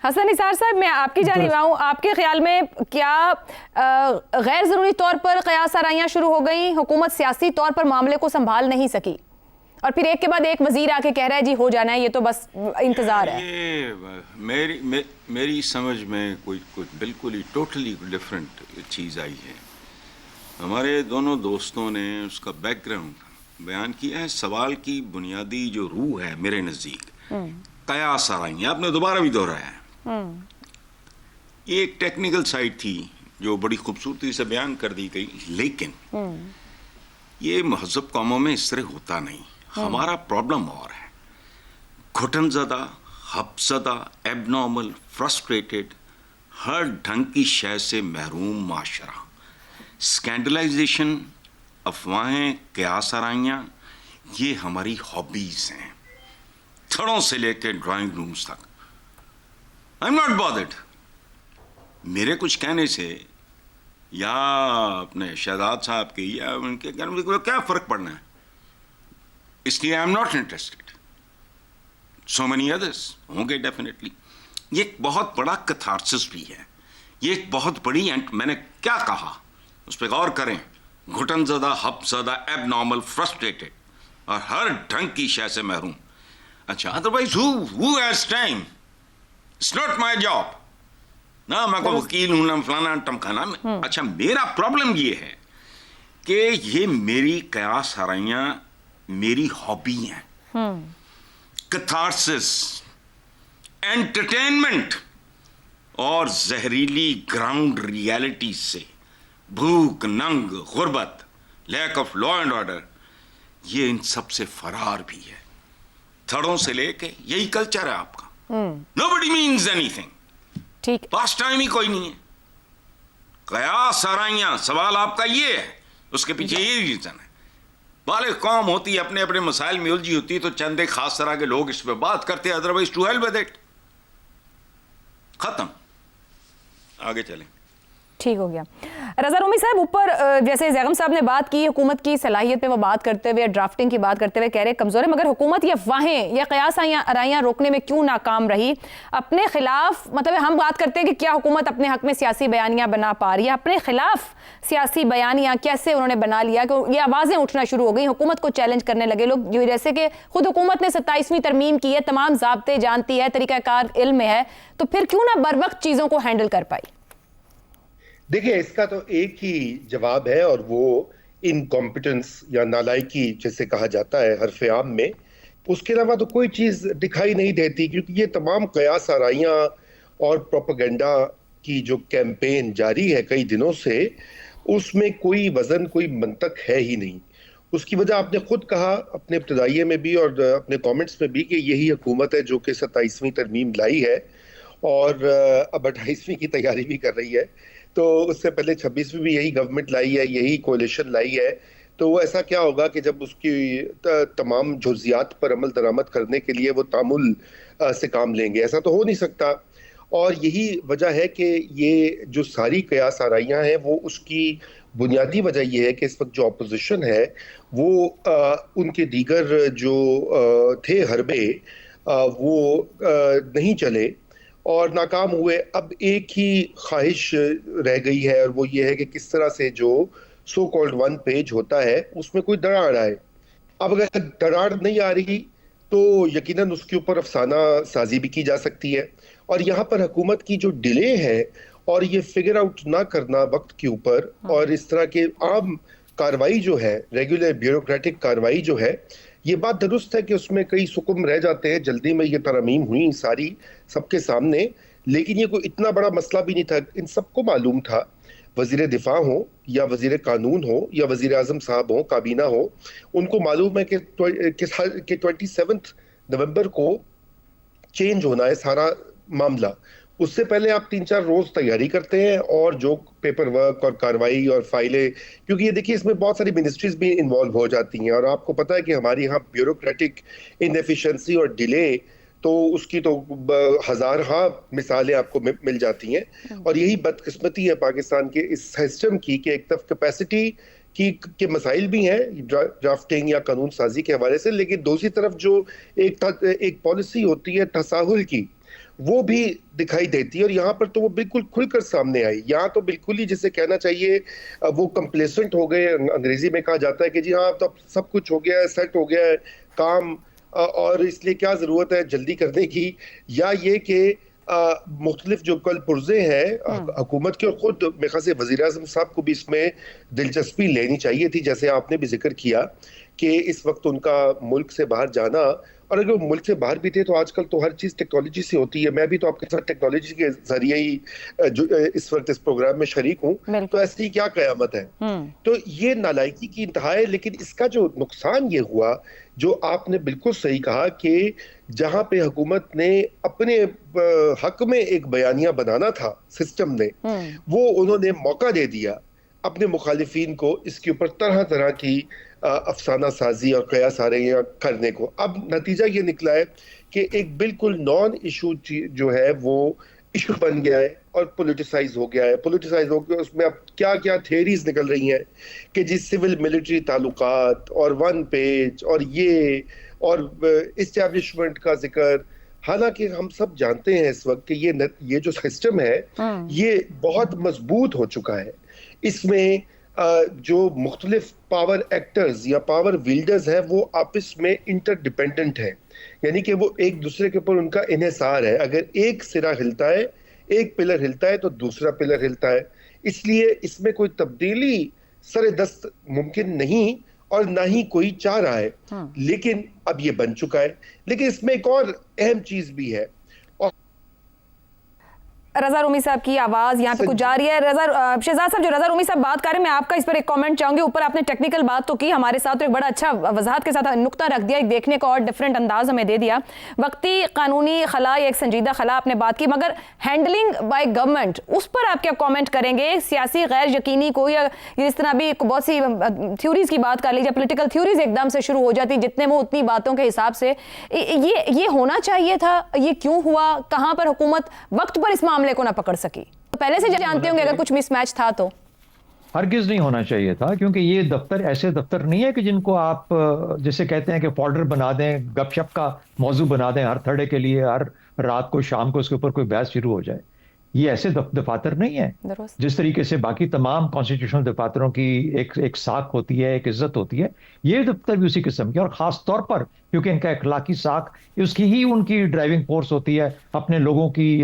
हसन निसार साहब, मैं आपकी जानिब आऊँ, आपके ख्याल में क्या गैर ज़रूरी तौर पर क़यास आराइयाँ शुरू हो गई, हुकूमत सियासी तौर पर मामले को संभाल नहीं सकी और फिर एक के बाद एक वजीर आके कह रहा है जी हो जाना है, ये तो बस इंतज़ार है? ये मेरी समझ में कोई बिल्कुल ही टोटली डिफरेंट चीज़ आई है। हमारे दोनों दोस्तों ने उसका बैकग्राउंड बयान किया है। सवाल की बुनियादी जो रूह है मेरे नज़दीक क़यास आराइयाँ, आपने दोबारा भी दोहराया है। ये एक टेक्निकल साइड थी जो बड़ी खूबसूरती से बयान कर दी गई, लेकिन ये महज़ब कौमों में इस तरह होता नहीं। हमारा प्रॉब्लम और है, घुटनज़दा, हफ्ज़दा, एबनॉर्मल, फ्रस्ट्रेटेड, हर ढंग की शय से महरूम माशरा, स्कैंडलाइजेशन, अफवाहें, क़यास आराइयाँ, ये हमारी हॉबीज़ हैं, थड़ों से लेकर ड्राइंग रूम्स तक। I am not bothered. मेरे कुछ कहने से या अपने शहजाद साहब के या उनके कहने में क्या फ़र्क पड़ना है, इसलिए I am not interested. So many others होंगे डेफिनेटली। ये एक बहुत बड़ा कैथार्सिस भी है, ये एक बहुत बड़ी, मैंने क्या कहा उस पर गौर करें, घुटनज़दा, हफ्ज़दा, एबनॉर्मल, फ्रस्ट्रेटेड और हर ढंग की शय से महरूम। अच्छा, otherwise who has time? It's not my job. ना मैं कोई वकील हूं, ना फलाना टमकाना। अच्छा, मेरा प्रॉब्लम ये है कि ये मेरी क़यास आराइयाँ मेरी हॉबी हैं, कैथार्सिस, एंटरटेनमेंट और जहरीली ग्राउंड रियलिटी से भूख, नंग, गुर्बत, lack of law and order, ये इन सब से फरार भी है। थड़ों से लेके यही कल्चर है आपका। Nobody means anything. ठीक, पास टाइम ही कोई नहीं है। क़यास आराइयाँ, सवाल आपका ये है, उसके पीछे ये रीजन है। वाले कौम होती है, अपने अपने मसाइल में उलझी होती है, तो चंद एक खास तरह के लोग इस पर बात करते हैं, otherwise to hell with it. खत्म, आगे चलें। ठीक हो गया। रज़ा रूमी साहब, ऊपर जैसे ज़ैगम साहब ने बात की हुकूमत की सलाहियत पे वो बात करते हुए, ड्राफ्टिंग की बात करते हुए कह रहे कमज़ोर है, मगर हुकूमत ये अफवाहें या क़यास आराइयाँ रोकने में क्यों नाकाम रही? अपने खिलाफ, मतलब हम बात करते हैं कि क्या हुकूमत अपने हक में सियासी बयानियाँ बना पा रही है, अपने खिलाफ सियासी बयानियाँ कैसे उन्होंने बना लिया कि ये आवाज़ें उठना शुरू हो गई, हुकूमत को चैलेंज करने लगे लोग, जो जैसे कि खुद हुकूमत ने 27वीं तरमीम की है, तमाम ज़ाब्ते जानती है, तरीक़ाकार इल्म में है, तो फिर क्यों ना बर वक्त चीज़ों को हैंडल कर पाई? देखिए, इसका तो एक ही जवाब है और वो इनकॉम्पिटेंस या नालायकी जैसे कहा जाता है हरफ आम में। उसके अलावा तो कोई चीज़ दिखाई नहीं देती, क्योंकि ये तमाम क़यास आराइयाँ और प्रोपेगेंडा की जो कैंपेन जारी है कई दिनों से, उसमें कोई वज़न, कोई मंतक है ही नहीं। उसकी वजह आपने खुद कहा अपने इब्तदाइये में भी और अपने कमेंट्स में भी कि यही हुकूमत है जो कि 27वीं तरमीम लाई है और अब 28वीं की तैयारी भी कर रही है। तो उससे पहले 26वीं भी यही गवर्नमेंट लाई है, यही कोalition लाई है। तो ऐसा क्या होगा कि जब उसकी तमाम जुज़ियात पर अमल दरामद करने के लिए वो तामुल से काम लेंगे? ऐसा तो हो नहीं सकता। और यही वजह है कि ये जो सारी क़यास आराइयाँ हैं, वो उसकी बुनियादी वजह ये है कि इस वक्त जो अपोजिशन है वो उनके दीगर जो थे हरबे वो नहीं चले और नाकाम हुए। अब एक ही ख्वाहिश रह गई है और वो ये है कि किस तरह से जो सो कॉल्ड वन पेज होता है उसमें कोई दरार आए। अब अगर दरार नहीं आ रही तो यकीनन उसके ऊपर अफसाना साजी भी की जा सकती है। और यहाँ पर हुकूमत की जो डिले है और ये फिगर आउट ना करना वक्त के ऊपर, और इस तरह के आम कार्रवाई जो है, रेगुलर ब्यूरोक्रेटिक कार्रवाई जो है, ये बात दुरुस्त है कि उसमें कई सुकुम रह जाते हैं। जल्दी में ये तरमीम हुई सारी सबके सामने, लेकिन ये कोई इतना बड़ा मसला भी नहीं था। इन सबको मालूम था, वजीर दिफा हो या वजीर कानून हो या वजीर आजम साहब हो, काबीना हो, उनको मालूम है कि 27 नवंबर को चेंज होना है सारा मामला। उससे पहले आप 3-4 रोज तैयारी करते हैं और जो पेपर वर्क और कार्रवाई और फाइलें, क्योंकि ये देखिए इसमें बहुत सारी मिनिस्ट्रीज भी इन्वॉल्व हो जाती हैं और आपको पता है कि हमारे यहाँ ब्यूरोक्रेटिक इनएफिशिएंसी और डिले तो उसकी तो हजार मिसालें आपको मिल जाती हैं। और यही बदकिस्मती है पाकिस्तान के इस सिस्टम की कि एक तरफ कैपेसिटी के मसाइल भी हैं ड्राफ्टिंग या कानून साजी के हवाले से, लेकिन दूसरी तरफ जो एक पॉलिसी होती है तसाहुल की, वो भी दिखाई देती है। और यहाँ पर तो वो बिल्कुल खुलकर सामने आई। यहाँ तो बिल्कुल ही जिसे कहना चाहिए वो कंप्लेसेंट हो गए। अंग्रेजी में कहा जाता है कि जी हाँ, तो सब कुछ हो गया है, सेट हो गया है काम, और इसलिए क्या जरूरत है जल्दी करने की। या ये कि मुख्तलिफ जो कल पुर्जे हैं हुकूमत के, और खुद मेरे ख्याल से वजीर आज़म साहब को भी इसमें दिलचस्पी लेनी चाहिए थी, जैसे आपने भी जिक्र किया कि इस वक्त उनका मुल्क से बाहर जाना। और अगर मुल्क से बाहर भी थे तो आजकल तो हर चीज टेक्नोलॉजी से होती है। मैं भी तो आपके साथ टेक्नोलॉजी के जरिए ही जो इस वक्त इस प्रोग्राम में शरीक हूँ, तो ऐसी ही क्या कयामत है। तो ये नालायकी की इंतहा है। लेकिन इसका जो नुकसान ये हुआ, जो आपने बिल्कुल सही कहा कि जहां पे हुकूमत ने अपने हक में एक बयानिया बनाना था सिस्टम ने, वो उन्होंने मौका दे दिया अपने मुखालिफिन को इसके ऊपर तरह तरह की अफसाना साजी और कयास आ रही है करने को। अब नतीजा ये निकला है कि एक बिल्कुल नॉन इशू जो है वो इशू बन गया है और पोलिटिसाइज हो गया है। पोलिटिसाइज हो गया, उसमें अब क्या क्या थियरीज निकल रही हैं कि जी सिविल मिलिट्री ताल्लुकात और वन पेज और ये और इस्टेब्लिशमेंट का जिक्र। हालांकि हम सब जानते हैं इस वक्त कि ये जो सिस्टम है ये बहुत मजबूत हो चुका है। इसमें जो मुख्तलिफ पावर एक्टर्स या पावर विल्डर्स हैं वो आपस में इंटरडिपेंडेंट हैं, यानी कि वो एक दूसरे के ऊपर उनका इन्हिसार है। अगर एक सिरा हिलता है, एक पिलर हिलता है तो दूसरा पिलर हिलता है। इसलिए इसमें कोई तब्दीली सरेदस्त मुमकिन नहीं और ना ही कोई चाह रहा है। लेकिन अब ये बन चुका है। लेकिन इसमें एक और अहम चीज भी है। रजा रूमी साहब की आवाज यहाँ पे कुछ जा रही है। शहजाद साहब, जो रजा रूमी साहब बात कर रहे हैं, मैं आपका इस पर एक कमेंट चाहूंगी। ऊपर आपने टेक्निकल बात तो की हमारे साथ, तो एक बड़ा अच्छा वजाहत के साथ नुक्ता रख दिया, एक देखने का और डिफरेंट अंदाज हमें दे दिया। वक्ती कानूनी खला या एक संजीदा खला आपने बात की, मगर हैंडलिंग बाय गवर्नमेंट, उस पर आप क्या कॉमेंट करेंगे? सियासी गैर यकीनी को, या इस तरह भी बहुत सी थ्योरीज की बात कर लीजिए, पोलिटिकल थ्योरीज एकदम से शुरू हो जाती, जितने वो उतनी बातों के हिसाब से। ये होना चाहिए था? ये क्यों हुआ? कहाँ पर हुकूमत वक्त पर इस मामले को ना पकड़ सकी? तो पहले से जानते होंगे अगर कुछ मिसमैच था तो। हरगिज नहीं होना चाहिए था, क्योंकि ये दफ्तर ऐसे दफ्तर नहीं है कि जिनको आप जैसे कहते हैं कि फॉल्डर बना दें, गपशप का मौजू बना दें हर थर्डे के लिए, हर रात को शाम को उसके ऊपर कोई बहस शुरू हो जाए। ये ऐसे दफातर नहीं है। जिस तरीके से बाकी तमाम कॉन्स्टिट्यूशनल दफातरों की एक साख होती है, एक इज्जत होती है, ये दफ्तर भी उसी किस्म की। और खास तौर पर क्योंकि इनका अखलाकी साख, उसकी ही उनकी ड्राइविंग फोर्स होती है अपने लोगों की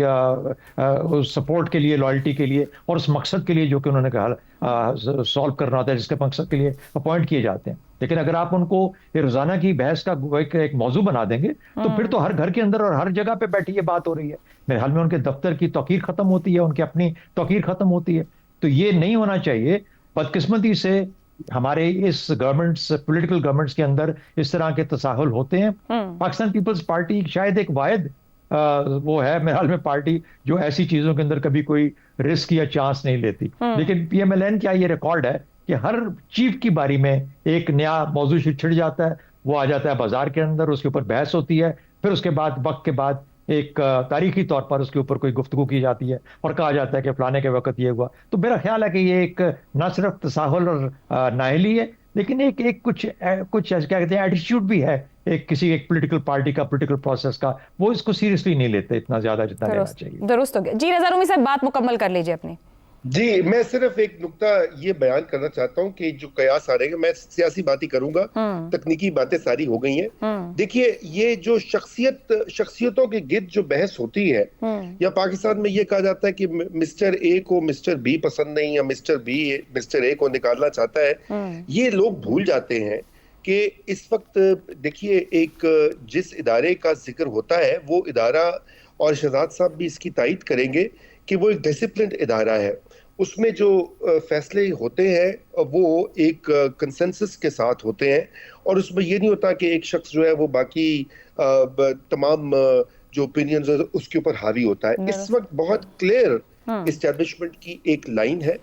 सपोर्ट के लिए, लॉयल्टी के लिए, और उस मकसद के लिए जो कि उन्होंने कहा सॉल्व करना होता है, जिसके मकसद के लिए अपॉइंट किए जाते हैं। लेकिन अगर आप उनको रोजाना की बहस का एक मौजू बना देंगे तो फिर तो हर घर के अंदर और हर जगह पे बैठी ये बात हो रही है। मेरे हाल में उनके दफ्तर की तौकीर खत्म होती है, उनकी अपनी तौकीर खत्म होती है। तो ये नहीं होना चाहिए। बदकिस्मती से हमारे इस गवर्नमेंट्स, पॉलिटिकल गवर्नमेंट्स के अंदर इस तरह के तसाहुल होते हैं। पाकिस्तान पीपल्स पार्टी शायद एक वाहिद वो है मेरे हाल में पार्टी जो ऐसी चीजों के अंदर कभी कोई रिस्क या चांस नहीं लेती। लेकिन PMLN का ये रिकॉर्ड है कि हर चीफ की बारी में एक नया मौजू छिड़ जाता है, वो आ जाता है बाजार के अंदर, उसके ऊपर बहस होती है, फिर उसके बाद वक्त के बाद एक तारीखी तौर पर उसके ऊपर कोई गुफ्तगू की जाती है और कहा जाता है कि फलाने के वक्त ये हुआ। तो मेरा ख्याल है कि ये एक न सिर्फ तसाहुल और नाअहली है, लेकिन एक कुछ क्या कहते हैं एटीट्यूड भी है एक पॉलिटिकल पार्टी का, पॉलिटिकल प्रोसेस का। वो इसको सीरियसली नहीं लेते इतना ज्यादा जितना लेना चाहिए। दुरुस्त हो गया जी। रजा रूमी साहब बात मुकम्मल कर लीजिए अपनी। जी, मैं सिर्फ एक नुक्ता ये बयान करना चाहता हूं कि जो कयास आ रहे हैं, मैं सियासी बात ही करूंगा, तकनीकी बातें सारी हो गई हैं। देखिए, ये जो शख्सियतों के गिर्द जो बहस होती है, या पाकिस्तान में ये कहा जाता है कि मिस्टर ए को मिस्टर बी पसंद नहीं, या मिस्टर बी मिस्टर ए को निकालना चाहता है, ये लोग भूल जाते हैं कि इस वक्त देखिए एक जिस इदारे का जिक्र होता है वो इदारा, और शहजाद साहब भी इसकी तायद करेंगे कि वो एक डिसिप्लिन इदारा है। उसमें जो फैसले होते हैं वो एक कंसेंसस के साथ होते हैं, और उसमें ये नहीं होता कि एक शख्स जो है वो बाकी तमाम जो ओपिनियंस उसके ऊपर हावी होता है। इस वक्त बहुत क्लियर इस्टेब्लिशमेंट की एक लाइन है,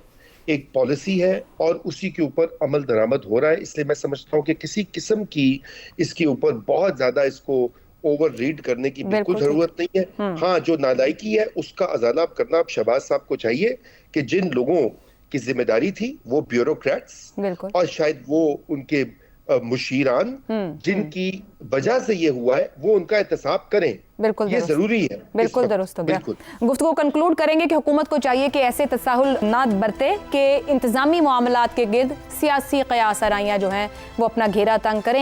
एक पॉलिसी है, और उसी के ऊपर अमल दरामद हो रहा है। इसलिए मैं समझता हूँ कि किसी किस्म की इसके ऊपर बहुत ज्यादा इसको ओवर रीड करने की बिल्कुल जरूरत नहीं है। हाँ, जो नालायकी है उसका अजाला करना अब शहबाज साहब को चाहिए कि जिन लोगों की जिम्मेदारी थी वो ब्यूरोक्रेट्स, और शायद वो उनके मुशीरान जिनकी वजह से ये हुआ है वो उनका एहतसाब करें। बिल्कुल ये जरूरी है। बिल्कुल दुरुस्त हो गया। गुफ्तगू कंक्लूड करेंगे कि हुकूमत को चाहिए कि ऐसे तसाहुल ना बरते कि इंतजामी मामलात के गिर्द सियासी क़यास आराइयाँ जो हैं वो अपना घेरा तंग करें।